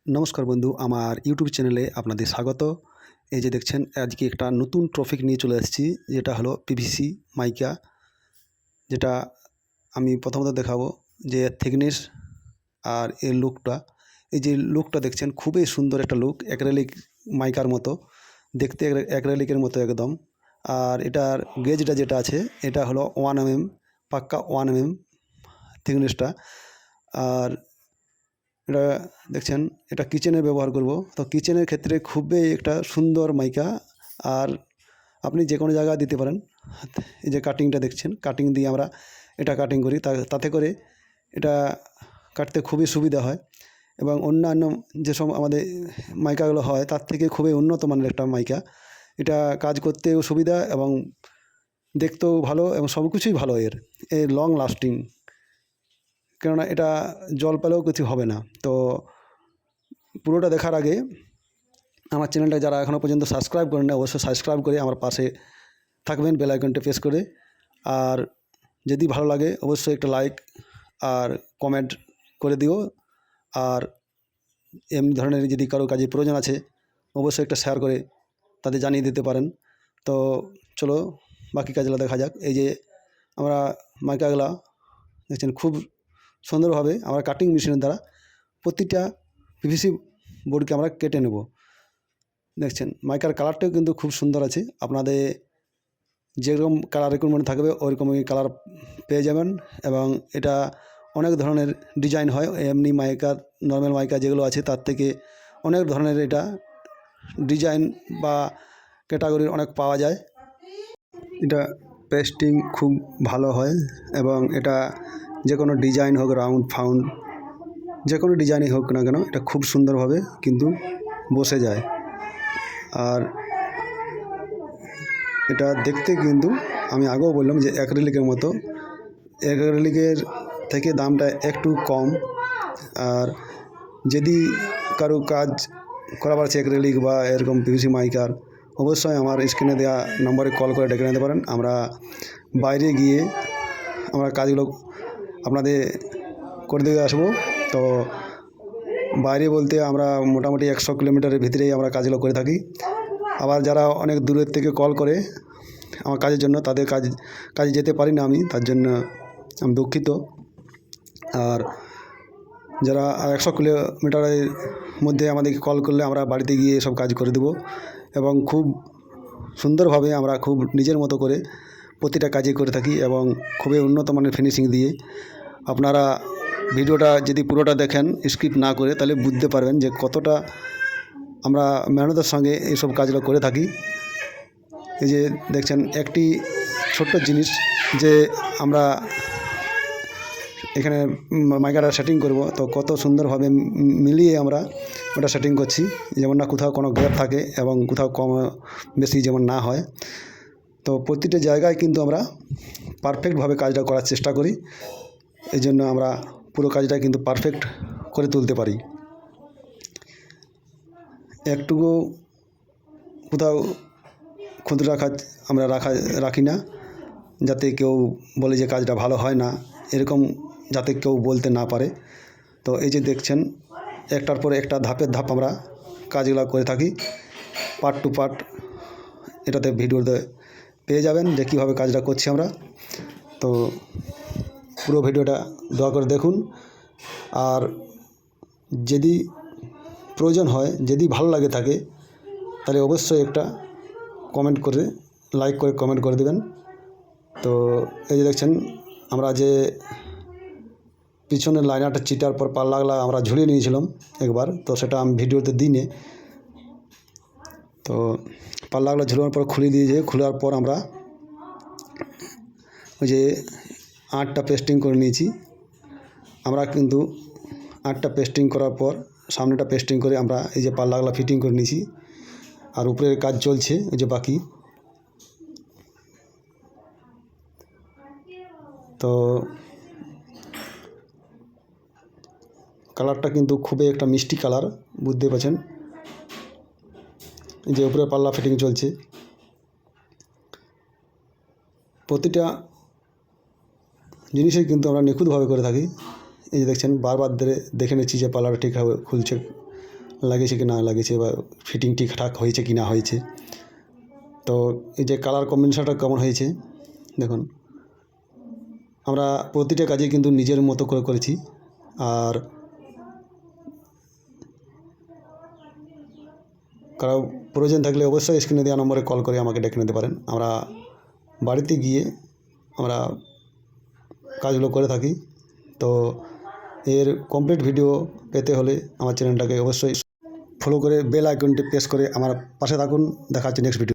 নমস্কার বন্ধু, আমার ইউটিউব চ্যানেলে আপনাদের স্বাগত। এই যে দেখছেন, আজকে একটা নতুন টপিক নিয়ে চলে এসেছি, যেটা হলো পিভিসি মাইকা। যেটা আমি প্রথমত দেখাবো যে থিকনেস আর এর লুকটা। এই যে লুকটা দেখছেন, খুবই সুন্দর একটা লুক, অ্যাক্রিলিক মাইকার মতো দেখতে, অ্যাক্রিলিকের মতো একদম। আর এটার গেজটা যেটা আছে, এটা হলো 1 mm, পাক্কা 1 mm থিকনেসটা। আর এটা দেখছেন, এটা কিচেনে ব্যবহার করব, তো কিচেনের ক্ষেত্রে খুবই একটা সুন্দর মাইকা। আর আপনি যে কোনো জায়গায় দিতে পারেন। এই যে কাটিংটা দেখছেন, কাটিং দিয়ে আমরা এটা কাটিং করি, তাতে করে এটা কাটতে খুবই সুবিধা হয়। এবং অন্যান্য যেসব আমাদের মাইকাগুলো হয় তার থেকে খুবই উন্নত মানের একটা মাইকা। এটা কাজ করতেও সুবিধা এবং দেখতেও ভালো, এবং সব কিছুই ভালো এর লং লাস্টিং। কেননা এটা জল পেলেও কিছু হবে না। তো পুরোটা দেখার আগে আমার চ্যানেলটা যারা এখনও পর্যন্ত সাবস্ক্রাইব করেন না, অবশ্যই সাবস্ক্রাইব করে আমার পাশে থাকবেন, বেল আইকনটা প্রেস করে। আর যদি ভালো লাগে অবশ্যই একটা লাইক আর কমেন্ট করে দিও। আর এমনি ধরনের যদি কারো কাজে প্রয়োজন আছে, অবশ্যই একটা শেয়ার করে তাদের জানিয়ে দিতে পারেন। তো চলো বাকি কাজগুলো দেখা যাক। এই যে আমরা মাইকাগুলা দেখছেন, খুব সুন্দরভাবে আমরা কাটিং মেশিনের দ্বারা প্রতিটা পিভিসি বোর্ডকে আমরা কেটে নেব। দেখছেন মাইকার কালারটাও কিন্তু খুব সুন্দর আছে। আপনাদের যেরকম কালার রিকোয়ারমেন্ট থাকবে ওইরকমই কালার পেয়ে যাবেন। এবং এটা অনেক ধরনের ডিজাইন হয়, এমনি মাইকা, নর্মাল মাইকা যেগুলো আছে তার থেকে অনেক ধরনের এটা ডিজাইন বা ক্যাটাগরির অনেক পাওয়া যায়। এটা পেস্টিং খুব ভালো হয়, এবং এটা যে কোনো ডিজাইন হোক, রাউন্ড ফাউন্ড যে কোনো ডিজাইনই হোক না কেন, এটা খুব সুন্দরভাবে কিন্তু বসে যায়। আর এটা দেখতে কিন্তু আমি আগেও বললাম যে অ্যাক্রিলিকের মতো, অ্যাক্রিলিকের থেকে দামটা একটু কম। আর যদি কারো কাজ করাবার আছে অ্যাক্রিলিক বা এরকম পিভিসি মাইকার, অবশ্যই আমার স্ক্রিনে দেওয়া নম্বরে কল করে ডেকে নিতে পারেন। আমরা বাইরে গিয়ে আমরা কাজগুলো আপনাদের করে দিয়ে আসবো। তো বাইরে বলতে আমরা মোটামুটি 100 কিলোমিটারের ভিতরেই আমরা কাজগুলো করে থাকি। আবার যারা অনেক দূরের থেকে কল করে আমার কাজের জন্য, তাদের কাজে যেতে পারি না আমি, তার জন্য আমি দুঃখিত। আর যারা 100 কিলোমিটারের মধ্যে আমাদেরকে কল করলে আমরা বাড়িতে গিয়ে সব কাজ করে দেবো। এবং খুব সুন্দরভাবে আমরা খুব নিজের মতো করে প্রতিটা কাজই করে থাকি, এবং খুবই উন্নত মানের ফিনিশিং দিয়ে। আপনারা ভিডিওটা যদি পুরোটা দেখেন স্কিপ না করে, তাহলে বুঝতে পারবেন যে কতটা আমরা মেহনতের সঙ্গে এইসব কাজগুলো করে থাকি। এই যে দেখছেন একটি ছোট্ট জিনিস, যে আমরা এখানে মাইকাটা সেটিং করব, তো কত সুন্দরভাবে মিলিয়ে আমরা ওটা সেটিং করছি, যেমন না কোথাও কোনো গ্যাপ থাকে এবং কোথাও কম বেশি যেমন না হয়। তো প্রতিটা জায়গায় কিন্তু আমরা পারফেক্টভাবে কাজটা করার চেষ্টা করি। এই জন্য আমরা পুরো কাজটা কিন্তু পারফেক্ট করে তুলতে পারি। একটুকু কোথাও খুঁতরা কাজ আমরা রাখি না, যাতে কেউ বলে যে কাজটা ভালো হয় না, এরকম যাতে কেউ বলতে না পারে। তো এই যে দেখছেন, একটার পরে একটা ধাপের ধাপ আমরা কাজগুলো করে থাকি, পার্ট টু পার্ট এটাতে ভিডিওতে পেয়ে যাবেন যে কীভাবে কাজটা করছি আমরা। তো পুরো ভিডিওটা দয়া করে দেখুন। আর যদি প্রয়োজন হয়, যদি ভালো লাগে থাকে, তাহলে অবশ্যই একটা কমেন্ট করে, লাইক করে কমেন্ট করে দেবেন। তো এই যে দেখছেন, আমরা যে পিছনের লাইনারটা চিটার পর পাল্লাগুলা আমরা ঝুলিয়ে নিয়েছিলাম একবার, তো সেটা আমি ভিডিওতে দিনে। তো পাল্লাগুলো ঝুলানোর পর খুলে দিয়েছে, খোলার পর আমরা ওই যে 8টা পেস্টিং করে নিয়েছি। আমরা কিন্তু 8টা পেস্টিং করার পর সামনেটা পেস্টিং করে আমরা এই যে পাল্লাগুলো ফিটিং করে নিয়েছি। আর উপরের কাজ চলছে ওই যে বাকি। তো কালারটা কিন্তু খুবই একটা মিষ্টি কালার, বুঝতে পারছেন। এই যে উপরে পাল্লা ফিটিং চলছে, প্রতিটা জিনিসই কিন্তু আমরা নিখুঁতভাবে করে থাকি। এই যে দেখছেন, বারবার ধরে দেখে নিচ্ছি যে পাল্লাটা ঠিকভাবে খুলছে লাগিয়েছে কি না লাগিয়েছে বা ফিটিং ঠিকঠাক হয়েছে কি না হয়েছে। তো এই যে কালার কম্বিনেশনটা কেমন হয়েছে দেখুন। আমরা প্রতিটা কাজে কিন্তু নিজের মতো করে করেছি। আর কারো প্রয়োজন থাকলে অবশ্যই স্ক্রিনে দেওয়া নম্বরে কল করে আমাকে ডেকে নিতে পারেন। আমরা বাড়িতে গিয়ে আমরা কাজগুলো করে থাকি। তো এর কমপ্লিট ভিডিও পেতে হলে আমার চ্যানেলটাকে অবশ্যই ফলো করে বেল আইকনটি প্রেস করে আমার পাশে থাকুন। দেখা হচ্ছে নেক্সট ভিডিও।